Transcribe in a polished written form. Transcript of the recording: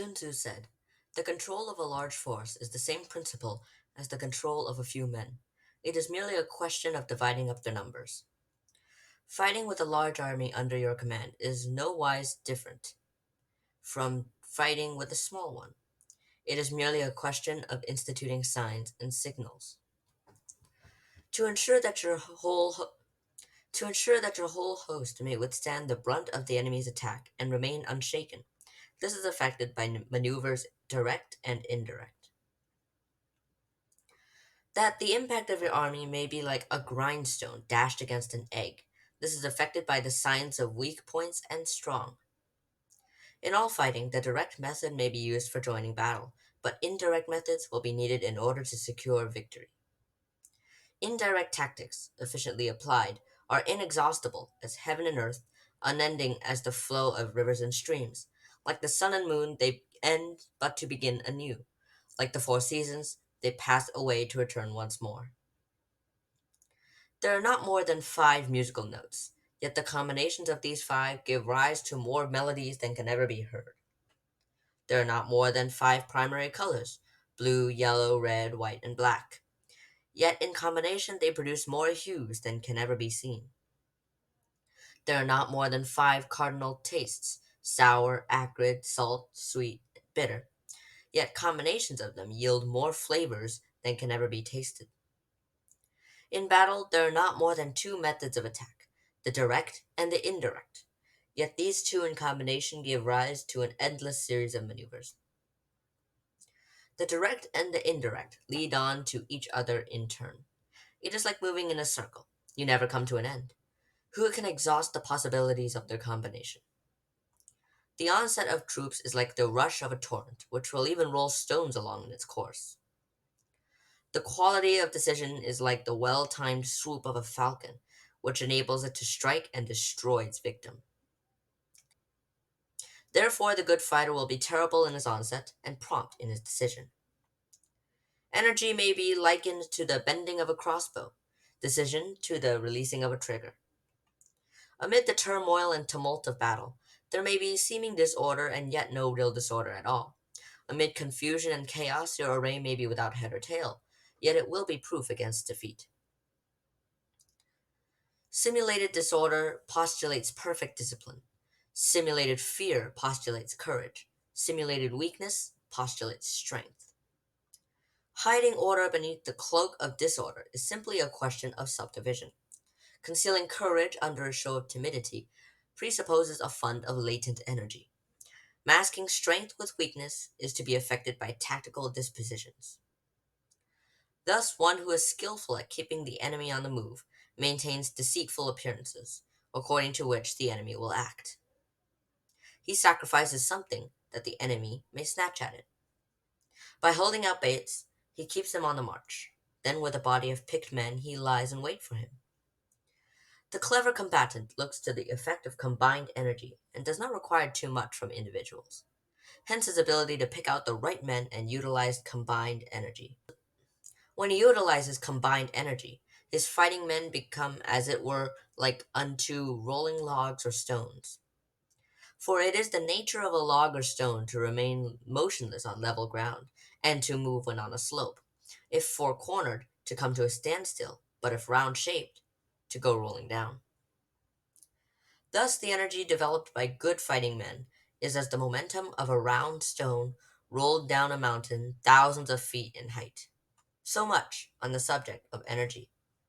Sun Tzu said, "The control of a large force is the same principle as the control of a few men. It is merely a question of dividing up their numbers." Fighting with a large army under your command is no wise different from fighting with a small one. It is merely a question of instituting signs and signals. To ensure that your whole ho- to ensure that your whole host may withstand the brunt of the enemy's attack and remain unshaken. This is affected by maneuvers direct and indirect. That the impact of your army may be like a grindstone dashed against an egg. This is affected by the signs of weak points and strong. In all fighting, the direct method may be used for joining battle, but indirect methods will be needed in order to secure victory. Indirect tactics, efficiently applied, are inexhaustible as heaven and earth, unending as the flow of rivers and streams. Like the sun and moon, they end but to begin anew. Like the four seasons, they pass away to return once more. There are not more than five musical notes, yet the combinations of these five give rise to more melodies than can ever be heard. There are not more than five primary colors: blue, yellow, red, white, and black. Yet in combination they produce more hues than can ever be seen. There are not more than five cardinal tastes: sour, acrid, salt, sweet, bitter. Yet combinations of them yield more flavors than can ever be tasted. In battle, there are not more than two methods of attack: the direct and the indirect. Yet these two in combination give rise to an endless series of maneuvers. The direct and the indirect lead on to each other in turn. It is like moving in a circle. You never come to an end. Who can exhaust the possibilities of their combination? The onset of troops is like the rush of a torrent, which will even roll stones along in its course. The quality of decision is like the well timed swoop of a falcon, which enables it to strike and destroy its victim. Therefore, the good fighter will be terrible in his onset and prompt in his decision. Energy may be likened to the bending of a crossbow, decision to the releasing of a trigger. Amid the turmoil and tumult of battle, there may be seeming disorder and yet no real disorder at all. Amid confusion and chaos, your array may be without head or tail, yet it will be proof against defeat. Simulated disorder postulates perfect discipline. Simulated fear postulates courage. Simulated weakness postulates strength. Hiding order beneath the cloak of disorder is simply a question of subdivision. Concealing courage under a show of timidity presupposes a fund of latent energy. Masking strength with weakness is to be effected by tactical dispositions. Thus, one who is skillful at keeping the enemy on the move maintains deceitful appearances, according to which the enemy will act. He sacrifices something that the enemy may snatch at it. By holding out baits, he keeps him on the march. Then, with a body of picked men, he lies in wait for him. The clever combatant looks to the effect of combined energy and does not require too much from individuals. Hence his ability to pick out the right men and utilize combined energy. When he utilizes combined energy, his fighting men become, as it were, like unto rolling logs or stones. For it is the nature of a log or stone to remain motionless on level ground, and to move when on a slope; if four cornered, to come to a standstill, but if round shaped, to go rolling down. Thus, the energy developed by good fighting men is as the momentum of a round stone rolled down a mountain thousands of feet in height. So much on the subject of energy.